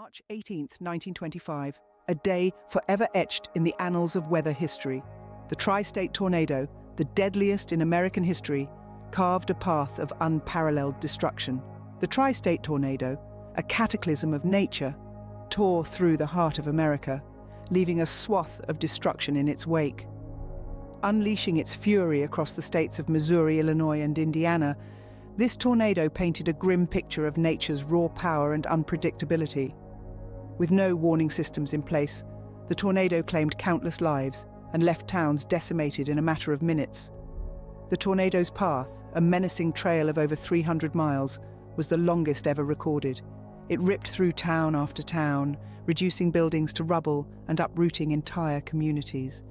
March 18, 1925, a day forever etched in the annals of weather history. The tri-state tornado, the deadliest in American history, carved a path of unparalleled destruction. The tri-state tornado, a cataclysm of nature, tore through the heart of America, leaving a swath of destruction in its wake. Unleashing its fury across the states of Missouri, Illinois, and Indiana, this tornado painted a grim picture of nature's raw power and unpredictability. With no warning systems in place, the tornado claimed countless lives and left towns decimated in a matter of minutes. The tornado's path, a menacing trail of over 300 miles, was the longest ever recorded. It ripped through town after town, reducing buildings to rubble and uprooting entire communities.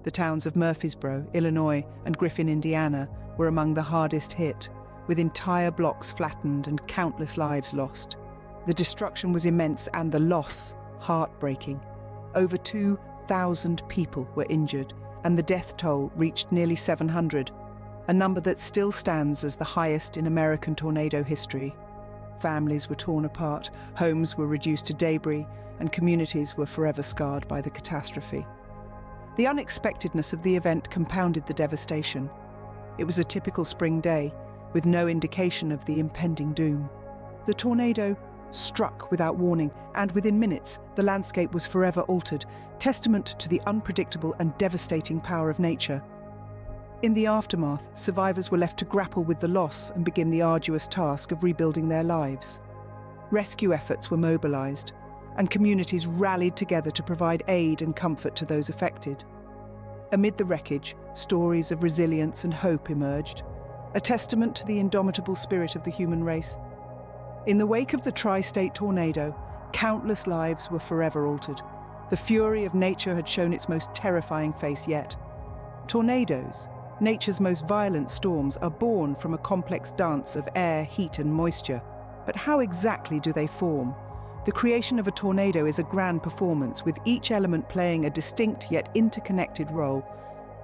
The towns of Murfreesboro, Illinois, and Griffin, Indiana, were among the hardest hit, with entire blocks flattened and countless lives lost. The destruction was immense and the loss heartbreaking. Over 2,000 people were injured, and the death toll reached nearly 700, a number that still stands as the highest in American tornado history. Families were torn apart, homes were reduced to debris, and communities were forever scarred by the catastrophe. The unexpectedness of the event compounded the devastation. It was a typical spring day, with no indication of the impending doom. The tornado struck without warning, and within minutes, the landscape was forever altered, testament to the unpredictable and devastating power of nature. In the aftermath, survivors were left to grapple with the loss and begin the arduous task of rebuilding their lives. Rescue efforts were mobilized, and communities rallied together to provide aid and comfort to those affected. Amid the wreckage, stories of resilience and hope emerged, a testament to the indomitable spirit of the human race. In the wake of the tri-state tornado, countless lives were forever altered. The fury of nature had shown its most terrifying face yet. Tornadoes, nature's most violent storms, are born from a complex dance of air, heat, and moisture. But how exactly do they form? The creation of a tornado is a grand performance, with each element playing a distinct yet interconnected role.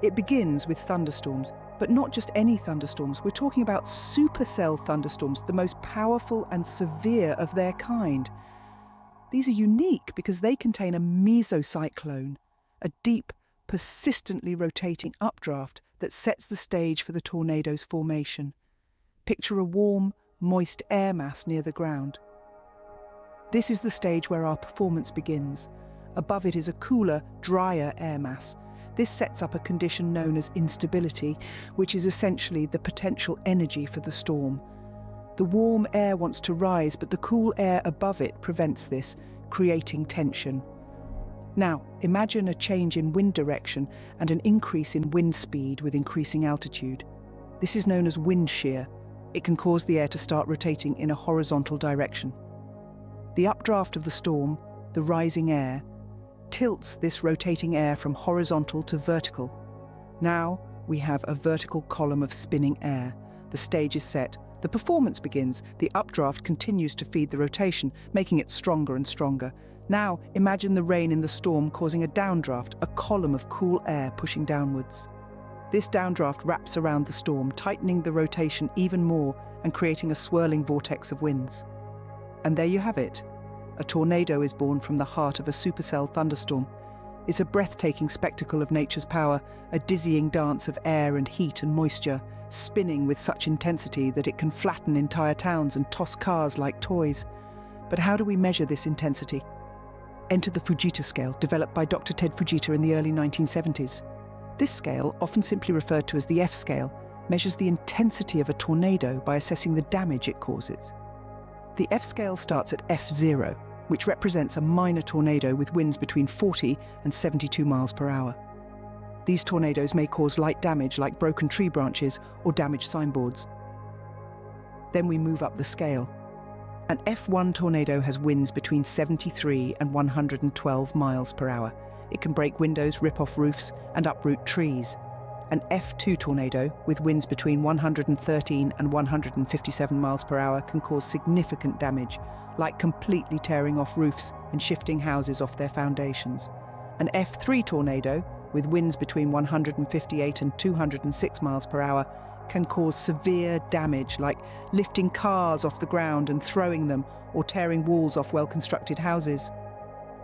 It begins with thunderstorms, but not just any thunderstorms. We're talking about supercell thunderstorms, the most powerful and severe of their kind. These are unique because they contain a mesocyclone, a deep, persistently rotating updraft that sets the stage for the tornado's formation. Picture a warm, moist air mass near the ground. This is the stage where our performance begins. Above it is a cooler, drier air mass. This sets up a condition known as instability, which is essentially the potential energy for the storm. The warm air wants to rise, but the cool air above it prevents this, creating tension. Now, imagine a change in wind direction and an increase in wind speed with increasing altitude. This is known as wind shear. It can cause the air to start rotating in a horizontal direction. The updraft of the storm, the rising air, tilts this rotating air from horizontal to vertical. Now we have a vertical column of spinning air. The stage is set. The performance begins. The updraft continues to feed the rotation, making it stronger and stronger. Now imagine the rain in the storm causing a downdraft, a column of cool air pushing downwards. This downdraft wraps around the storm, tightening the rotation even more and creating a swirling vortex of winds. And there you have it. A tornado is born from the heart of a supercell thunderstorm. It's a breathtaking spectacle of nature's power, a dizzying dance of air and heat and moisture, spinning with such intensity that it can flatten entire towns and toss cars like toys. But how do we measure this intensity? Enter the Fujita scale, developed by Dr. Ted Fujita in the early 1970s. This scale, often simply referred to as the F scale, measures the intensity of a tornado by assessing the damage it causes. The F scale starts at F0, which represents a minor tornado with winds between 40 and 72 miles per hour. These tornadoes may cause light damage like broken tree branches or damaged signboards. Then we move up the scale. An F1 tornado has winds between 73 and 112 miles per hour. It can break windows, rip off roofs, and uproot trees. An F2 tornado, with winds between 113 and 157 miles per hour, can cause significant damage, like completely tearing off roofs and shifting houses off their foundations. An F3 tornado, with winds between 158 and 206 miles per hour, can cause severe damage, like lifting cars off the ground and throwing them, or tearing walls off well-constructed houses.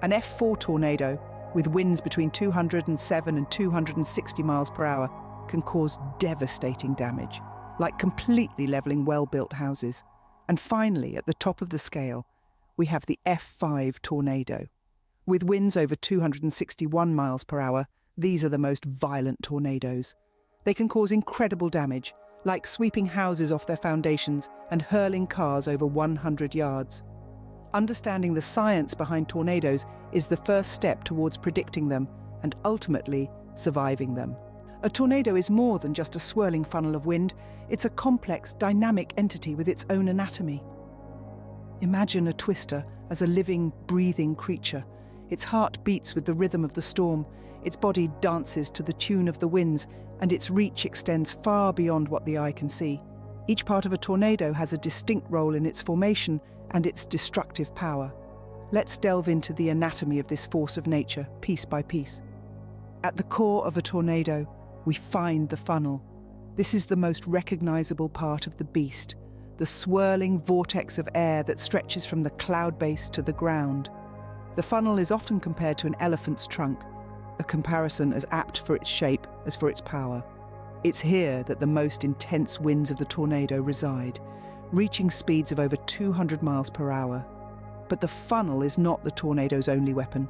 An F4 tornado, with winds between 207 and 260 miles per hour, can cause devastating damage, like completely leveling well-built houses. And finally, at the top of the scale, we have the F5 tornado. With winds over 261 miles per hour, these are the most violent tornadoes. They can cause incredible damage, like sweeping houses off their foundations and hurling cars over 100 yards. Understanding the science behind tornadoes is the first step towards predicting them and ultimately surviving them. A tornado is more than just a swirling funnel of wind. It's a complex, dynamic entity with its own anatomy. Imagine a twister as a living, breathing creature. Its heart beats with the rhythm of the storm, its body dances to the tune of the winds, and its reach extends far beyond what the eye can see. Each part of a tornado has a distinct role in its formation and its destructive power. Let's delve into the anatomy of this force of nature, piece by piece. At the core of a tornado, we find the funnel. This is the most recognizable part of the beast, the swirling vortex of air that stretches from the cloud base to the ground. The funnel is often compared to an elephant's trunk, a comparison as apt for its shape as for its power. It's here that the most intense winds of the tornado reside, reaching speeds of over 200 miles per hour. But the funnel is not the tornado's only weapon.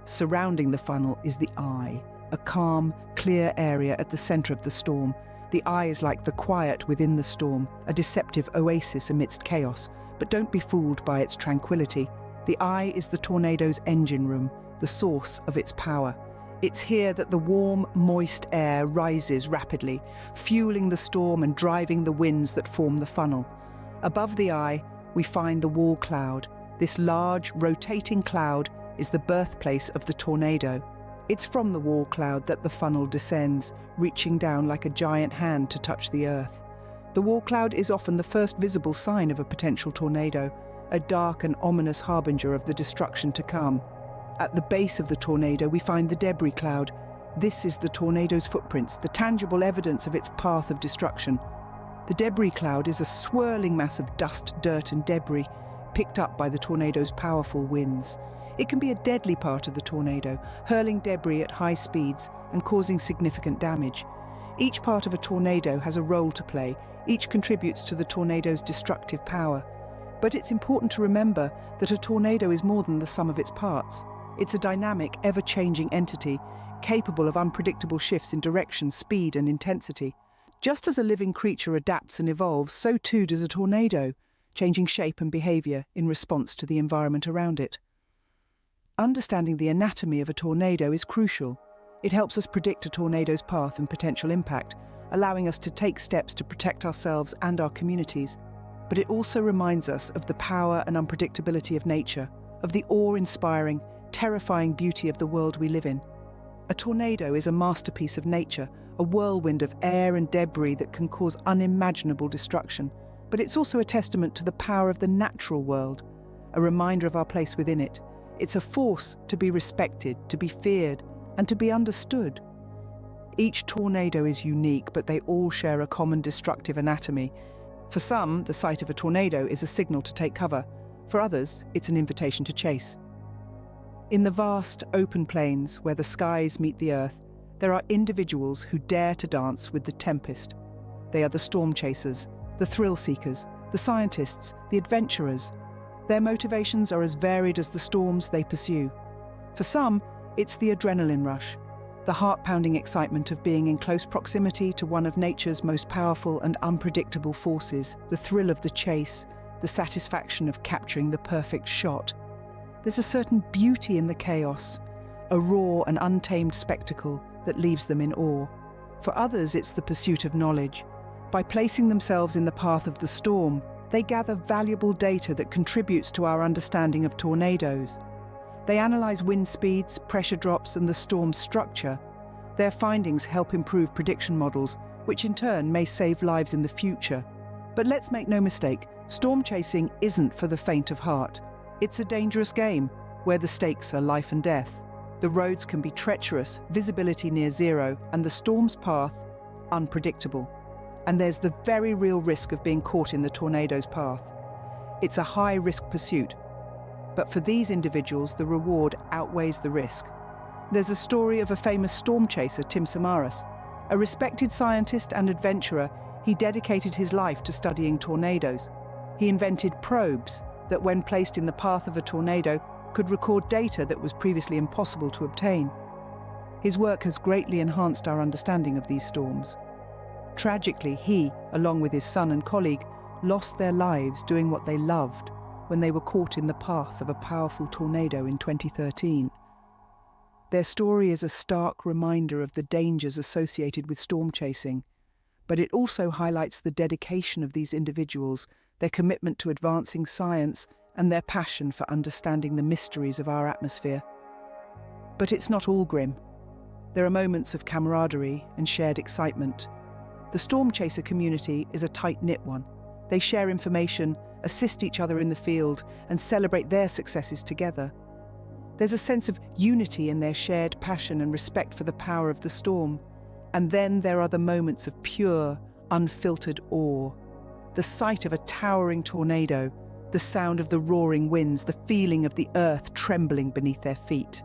Surrounding the funnel is the eye, a calm, clear area at the center of the storm. The eye is like the quiet within the storm, a deceptive oasis amidst chaos. But don't be fooled by its tranquility. The eye is the tornado's engine room, the source of its power. It's here that the warm, moist air rises rapidly, fueling the storm and driving the winds that form the funnel. Above the eye, we find the wall cloud. This large, rotating cloud is the birthplace of the tornado. It's from the wall cloud that the funnel descends, reaching down like a giant hand to touch the earth. The wall cloud is often the first visible sign of a potential tornado, a dark and ominous harbinger of the destruction to come. At the base of the tornado, we find the debris cloud. This is the tornado's footprints, the tangible evidence of its path of destruction. The debris cloud is a swirling mass of dust, dirt, and debris picked up by the tornado's powerful winds. It can be a deadly part of the tornado, hurling debris at high speeds and causing significant damage. Each part of a tornado has a role to play. Each contributes to the tornado's destructive power. But it's important to remember that a tornado is more than the sum of its parts. It's a dynamic, ever-changing entity, capable of unpredictable shifts in direction, speed, and intensity. Just as a living creature adapts and evolves, so too does a tornado, changing shape and behavior in response to the environment around it. Understanding the anatomy of a tornado is crucial. It helps us predict a tornado's path and potential impact, allowing us to take steps to protect ourselves and our communities. But it also reminds us of the power and unpredictability of nature, of the awe-inspiring, terrifying beauty of the world we live in. A tornado is a masterpiece of nature, a whirlwind of air and debris that can cause unimaginable destruction. But it's also a testament to the power of the natural world, a reminder of our place within it. It's a force to be respected, to be feared, and to be understood. Each tornado is unique, but they all share a common destructive anatomy. For some, the sight of a tornado is a signal to take cover. For others, it's an invitation to chase. In the vast, open plains where the skies meet the earth, there are individuals who dare to dance with the tempest. They are the storm chasers, the thrill seekers, the scientists, the adventurers. Their motivations are as varied as the storms they pursue. For some, it's the adrenaline rush, the heart-pounding excitement of being in close proximity to one of nature's most powerful and unpredictable forces, the thrill of the chase, the satisfaction of capturing the perfect shot. There's a certain beauty in the chaos, a raw and untamed spectacle that leaves them in awe. For others, it's the pursuit of knowledge. By placing themselves in the path of the storm, they gather valuable data that contributes to our understanding of tornadoes. They analyze wind speeds, pressure drops, and the storm's structure. Their findings help improve prediction models, which in turn may save lives in the future. But let's make no mistake, storm chasing isn't for the faint of heart. It's a dangerous game, where the stakes are life and death. The roads can be treacherous, visibility near zero, and the storm's path unpredictable. And there's the very real risk of being caught in the tornado's path. It's a high-risk pursuit, but for these individuals, the reward outweighs the risk. There's a story of a famous storm chaser, Tim Samaras. A respected scientist and adventurer, he dedicated his life to studying tornadoes. He invented probes that, when placed in the path of a tornado, could record data that was previously impossible to obtain. His work has greatly enhanced our understanding of these storms. Tragically, he, along with his son and colleague, lost their lives doing what they loved when they were caught in the path of a powerful tornado in 2013. Their story is a stark reminder of the dangers associated with storm chasing, but it also highlights the dedication of these individuals, their commitment to advancing science, and their passion for understanding the mysteries of our atmosphere. But it's not all grim. There are moments of camaraderie and shared excitement. The storm chaser community is a tight-knit one. They share information, assist each other in the field, and celebrate their successes together. There's a sense of unity in their shared passion and respect for the power of the storm. And then there are the moments of pure, unfiltered awe. The sight of a towering tornado, the sound of the roaring winds, the feeling of the earth trembling beneath their feet.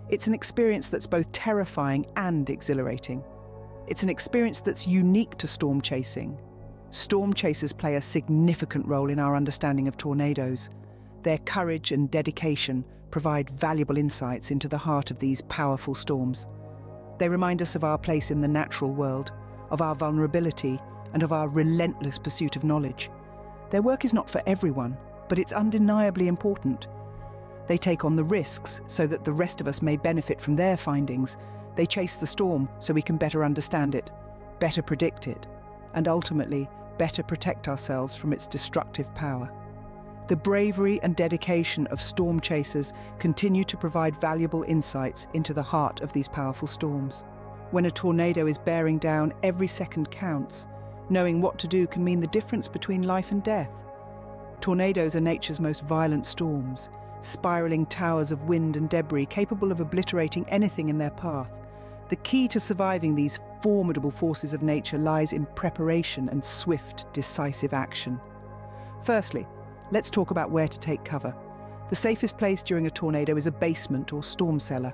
It's an experience that's both terrifying and exhilarating. It's an experience that's unique to storm chasing. Storm chasers play a significant role in our understanding of tornadoes. Their courage and dedication provide valuable insights into the heart of these powerful storms. They remind us of our place in the natural world, of our vulnerability, and of our relentless pursuit of knowledge. Their work is not for everyone, but it's undeniably important. They take on the risks so that the rest of us may benefit from their findings. They chase the storm so we can better understand it, better predict it, and ultimately better protect ourselves from its destructive power. The bravery and dedication of storm chasers continue to provide valuable insights into the heart of these powerful storms. When a tornado is bearing down, every second counts. Knowing what to do can mean the difference between life and death. Tornadoes are nature's most violent storms, spiraling towers of wind and debris capable of obliterating anything in their path. The key to surviving these formidable forces of nature lies in preparation and swift, decisive action. Firstly, let's talk about where to take cover. The safest place during a tornado is a basement or storm cellar.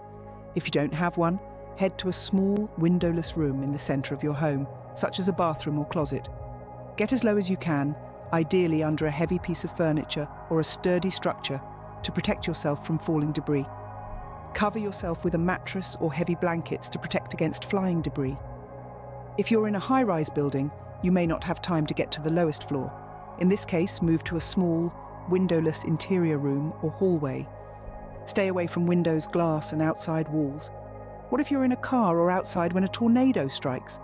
If you don't have one, head to a small, windowless room in the center of your home, such as a bathroom or closet. Get as low as you can, ideally under a heavy piece of furniture or a sturdy structure, to protect yourself from falling debris. Cover yourself with a mattress or heavy blankets to protect against flying debris. If you're in a high-rise building, you may not have time to get to the lowest floor. In this case, move to a small, windowless interior room or hallway. Stay away from windows, glass, and outside walls. What if you're in a car or outside when a tornado strikes?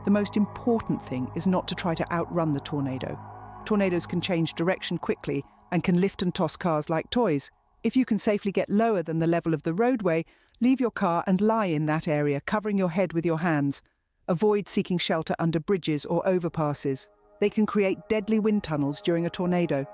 The most important thing is not to try to outrun the tornado. Tornadoes can change direction quickly and can lift and toss cars like toys. If you can safely get lower than the level of the roadway, leave your car and lie in that area, covering your head with your hands. Avoid seeking shelter under bridges or overpasses. They can create deadly wind tunnels during a tornado.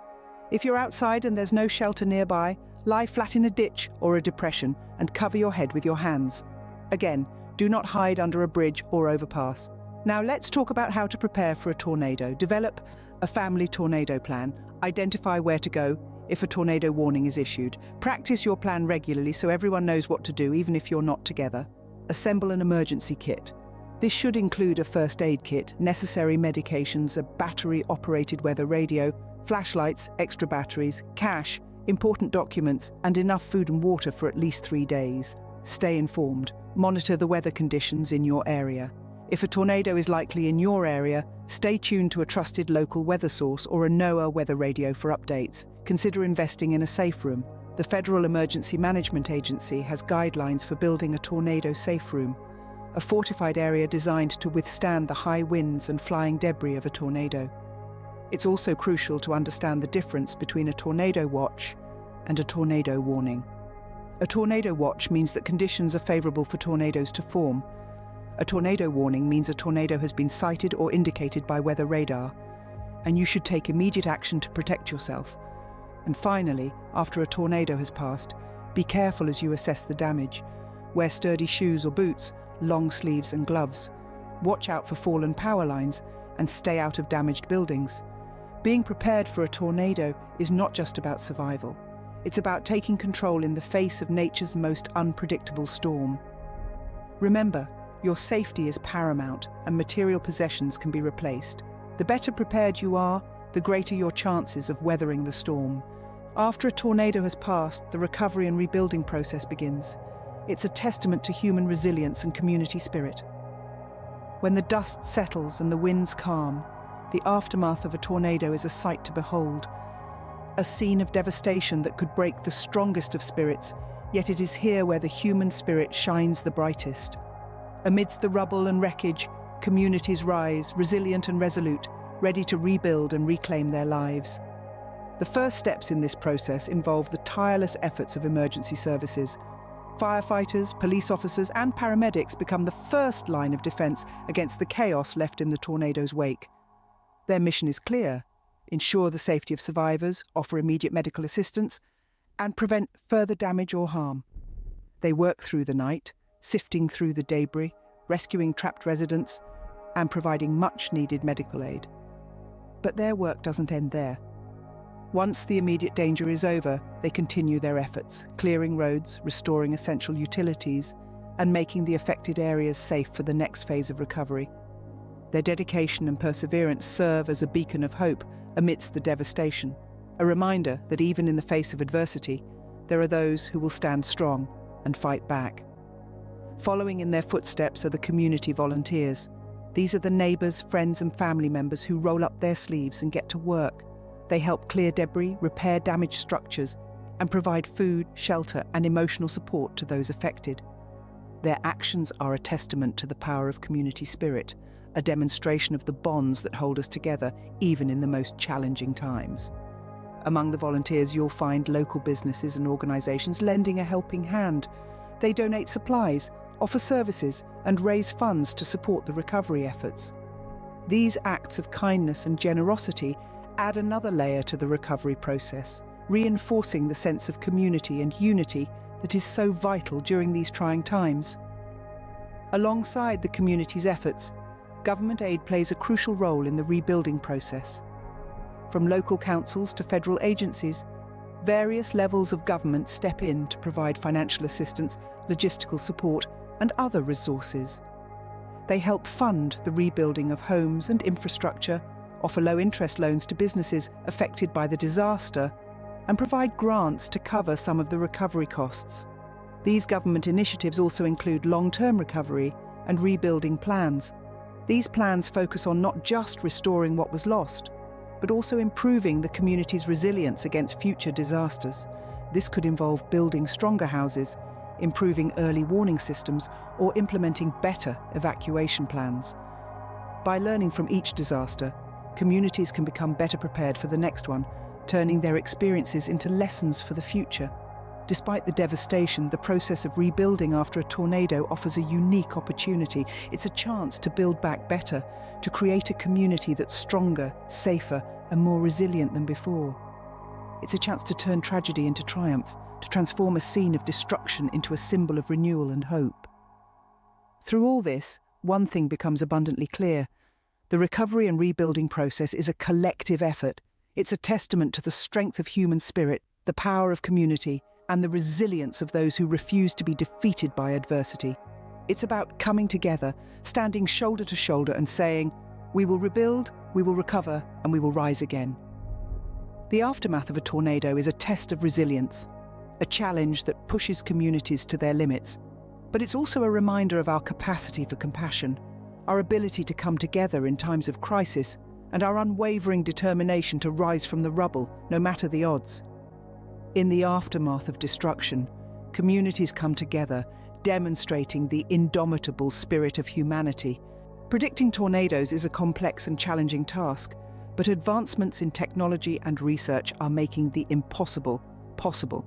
If you're outside and there's no shelter nearby, lie flat in a ditch or a depression and cover your head with your hands. Again, do not hide under a bridge or overpass. Now let's talk about how to prepare for a tornado. Develop a family tornado plan. Identify where to go if a tornado warning is issued. Practice your plan regularly so everyone knows what to do, even if you're not together. Assemble an emergency kit. This should include a first aid kit, necessary medications, a battery-operated weather radio, flashlights, extra batteries, cash, important documents, and enough food and water for at least 3 days. Stay informed. Monitor the weather conditions in your area. If a tornado is likely in your area, stay tuned to a trusted local weather source or a NOAA weather radio for updates. Consider investing in a safe room. The Federal Emergency Management Agency has guidelines for building a tornado safe room, a fortified area designed to withstand the high winds and flying debris of a tornado. It's also crucial to understand the difference between a tornado watch and a tornado warning. A tornado watch means that conditions are favorable for tornadoes to form. A tornado warning means a tornado has been sighted or indicated by weather radar, and you should take immediate action to protect yourself. And finally, after a tornado has passed, be careful as you assess the damage. Wear sturdy shoes or boots, long sleeves and gloves. Watch out for fallen power lines, and stay out of damaged buildings. Being prepared for a tornado is not just about survival. It's about taking control in the face of nature's most unpredictable storm. Remember, your safety is paramount and material possessions can be replaced. The better prepared you are, the greater your chances of weathering the storm. After a tornado has passed, the recovery and rebuilding process begins. It's a testament to human resilience and community spirit. When the dust settles and the winds calm, the aftermath of a tornado is a sight to behold. A scene of devastation that could break the strongest of spirits, yet it is here where the human spirit shines the brightest. Amidst the rubble and wreckage, communities rise, resilient and resolute, ready to rebuild and reclaim their lives. The first steps in this process involve the tireless efforts of emergency services. Firefighters, police officers, and paramedics become the first line of defense against the chaos left in the tornado's wake. Their mission is clear: ensure the safety of survivors, offer immediate medical assistance, and prevent further damage or harm. They work through the night, sifting through the debris, rescuing trapped residents, and providing much-needed medical aid. But their work doesn't end there. Once the immediate danger is over, they continue their efforts, clearing roads, restoring essential utilities, and making the affected areas safe for the next phase of recovery. Their dedication and perseverance serve as a beacon of hope amidst the devastation, a reminder that even in the face of adversity, there are those who will stand strong and fight back. Following in their footsteps are the community volunteers. These are the neighbours, friends and family members who roll up their sleeves and get to work. They help clear debris, repair damaged structures, and provide food, shelter, and emotional support to those affected. Their actions are a testament to the power of community spirit, a demonstration of the bonds that hold us together even in the most challenging times. Among the volunteers, you'll find local businesses and organisations lending a helping hand. They donate supplies, offer services, and raise funds to support the recovery efforts. These acts of kindness and generosity add another layer to the recovery process, reinforcing the sense of community and unity that is so vital during these trying times. Alongside the community's efforts, government aid plays a crucial role in the rebuilding process. From local councils to federal agencies, various levels of government step in to provide financial assistance, logistical support, and other resources. They help fund the rebuilding of homes and infrastructure, offer low-interest loans to businesses affected by the disaster, and provide grants to cover some of the recovery costs. These government initiatives also include long-term recovery and rebuilding plans. These plans focus on not just restoring what was lost, but also improving the community's resilience against future disasters. This could involve building stronger houses, improving early warning systems, or implementing better evacuation plans. By learning from each disaster, communities can become better prepared for the next one, turning their experiences into lessons for the future. Despite the devastation, the process of rebuilding after a tornado offers a unique opportunity. It's a chance to build back better, to create a community that's stronger, safer, and more resilient than before. It's a chance to turn tragedy into triumph, to transform a scene of destruction into a symbol of renewal and hope. Through all this, one thing becomes abundantly clear. The recovery and rebuilding process is a collective effort. It's a testament to the strength of human spirit, the power of community, and the resilience of those who refuse to be defeated by adversity. It's about coming together, standing shoulder to shoulder and saying, "We will rebuild, we will recover, and we will rise again." The aftermath of a tornado is a test of resilience, a challenge that pushes communities to their limits. But it's also a reminder of our capacity for compassion, our ability to come together in times of crisis, and our unwavering determination to rise from the rubble, no matter the odds. In the aftermath of destruction, communities come together, demonstrating the indomitable spirit of humanity. Predicting tornadoes is a complex and challenging task, but advancements in technology and research are making the impossible possible.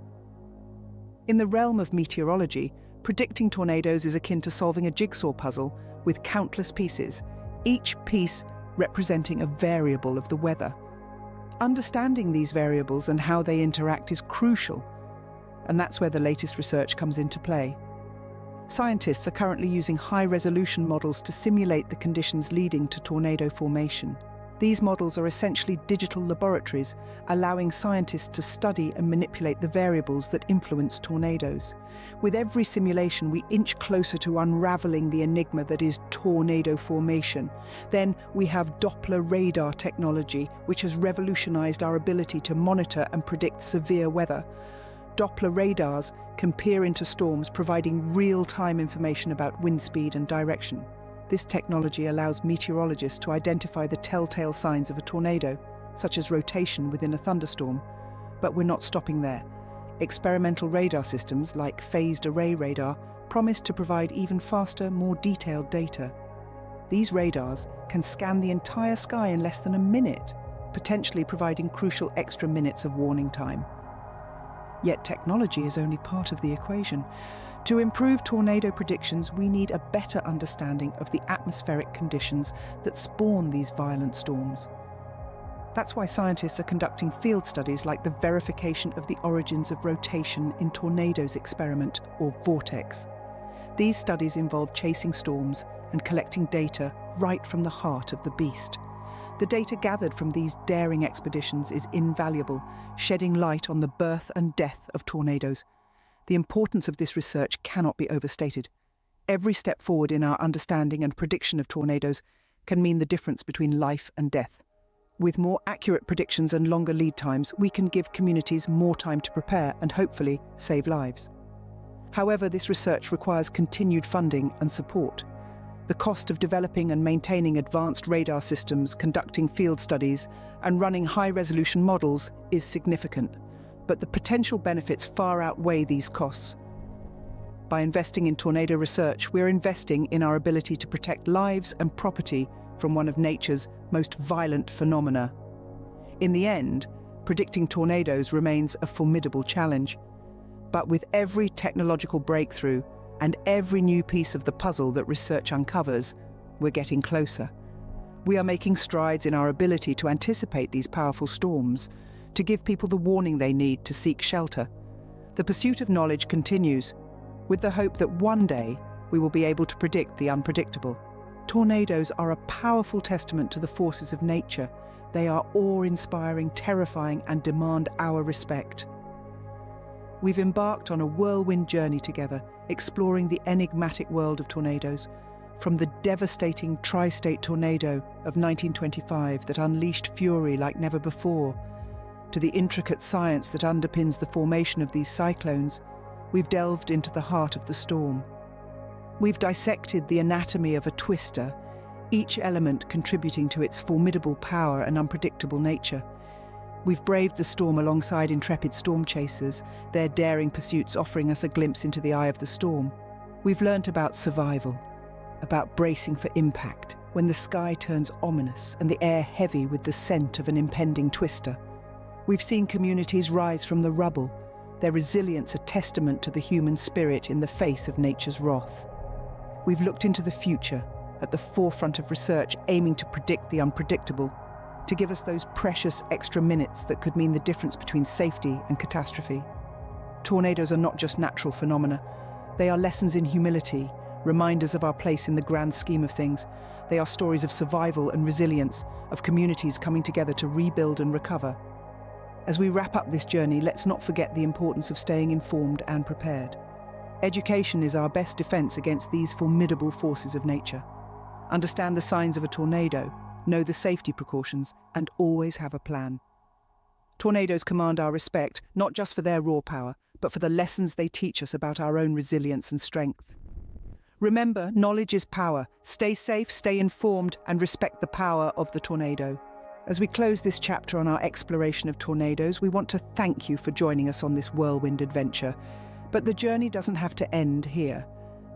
In the realm of meteorology, predicting tornadoes is akin to solving a jigsaw puzzle with countless pieces, each piece representing a variable of the weather. Understanding these variables and how they interact is crucial, and that's where the latest research comes into play. Scientists are currently using high-resolution models to simulate the conditions leading to tornado formation. These models are essentially digital laboratories, allowing scientists to study and manipulate the variables that influence tornadoes. With every simulation, we inch closer to unraveling the enigma that is tornado formation. Then we have Doppler radar technology, which has revolutionized our ability to monitor and predict severe weather. Doppler radars can peer into storms, providing real-time information about wind speed and direction. This technology allows meteorologists to identify the telltale signs of a tornado, such as rotation within a thunderstorm. But we're not stopping there. Experimental radar systems, like phased array radar, promise to provide even faster, more detailed data. These radars can scan the entire sky in less than a minute, potentially providing crucial extra minutes of warning time. Yet technology is only part of the equation. To improve tornado predictions, we need a better understanding of the atmospheric conditions that spawn these violent storms. That's why scientists are conducting field studies like the verification of the origins of rotation in tornadoes experiment, or vortex. These studies involve chasing storms and collecting data right from the heart of the beast. The data gathered from these daring expeditions is invaluable, shedding light on the birth and death of tornadoes. The importance of this research cannot be overstated. Every step forward in our understanding and prediction of tornadoes can mean the difference between life and death. With more accurate predictions and longer lead times, we can give communities more time to prepare and hopefully save lives. However, this research requires continued funding and support. The cost of developing and maintaining advanced radar systems, conducting field studies, and running high-resolution models is significant, but the potential benefits far outweigh these costs. By investing in tornado research, we're investing in our ability to protect lives and property from one of nature's most violent phenomena. In the end, predicting tornadoes remains a formidable challenge. But with every technological breakthrough and every new piece of the puzzle that research uncovers, we're getting closer. We are making strides in our ability to anticipate these powerful storms, to give people the warning they need to seek shelter. The pursuit of knowledge continues, with the hope that one day we will be able to predict the unpredictable. Tornadoes are a powerful testament to the forces of nature. They are awe-inspiring, terrifying, and demand our respect. We've embarked on a whirlwind journey together, exploring the enigmatic world of tornadoes, from the devastating tri-state tornado of 1925 that unleashed fury like never before, to the intricate science that underpins the formation of these cyclones. We've delved into the heart of the storm. We've dissected the anatomy of a twister, each element contributing to its formidable power and unpredictable nature. We've braved the storm alongside intrepid storm chasers, their daring pursuits offering us a glimpse into the eye of the storm. We've learnt about survival, about bracing for impact when the sky turns ominous and the air heavy with the scent of an impending twister. We've seen communities rise from the rubble, their resilience a testament to the human spirit in the face of nature's wrath. We've looked into the future, at the forefront of research aiming to predict the unpredictable, to give us those precious extra minutes that could mean the difference between safety and catastrophe. Tornadoes are not just natural phenomena. They are lessons in humility, reminders of our place in the grand scheme of things. They are stories of survival and resilience, of communities coming together to rebuild and recover. As we wrap up this journey, let's not forget the importance of staying informed and prepared. Education is our best defense against these formidable forces of nature. Understand the signs of a tornado, know the safety precautions, and always have a plan. Tornadoes command our respect, not just for their raw power, but for the lessons they teach us about our own resilience and strength. Remember, knowledge is power. Stay safe, stay informed, and respect the power of the tornado. As we close this chapter on our exploration of tornadoes, we want to thank you for joining us on this whirlwind adventure. But the journey doesn't have to end here.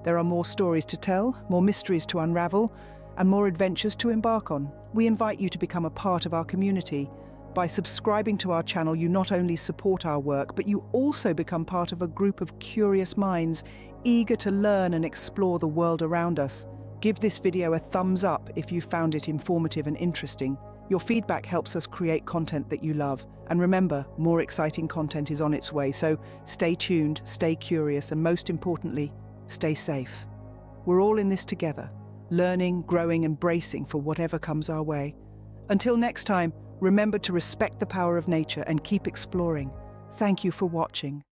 There are more stories to tell, more mysteries to unravel, and more adventures to embark on. We invite you to become a part of our community. By subscribing to our channel, you not only support our work, but you also become part of a group of curious minds, eager to learn and explore the world around us. Give this video a thumbs up if you found it informative and interesting. Your feedback helps us create content that you love. And remember, more exciting content is on its way, so stay tuned, stay curious, and most importantly, Stay safe. We're all in this together, learning, growing, and bracing for whatever comes our way. Until next time, remember to respect the power of nature and keep exploring. Thank you for watching.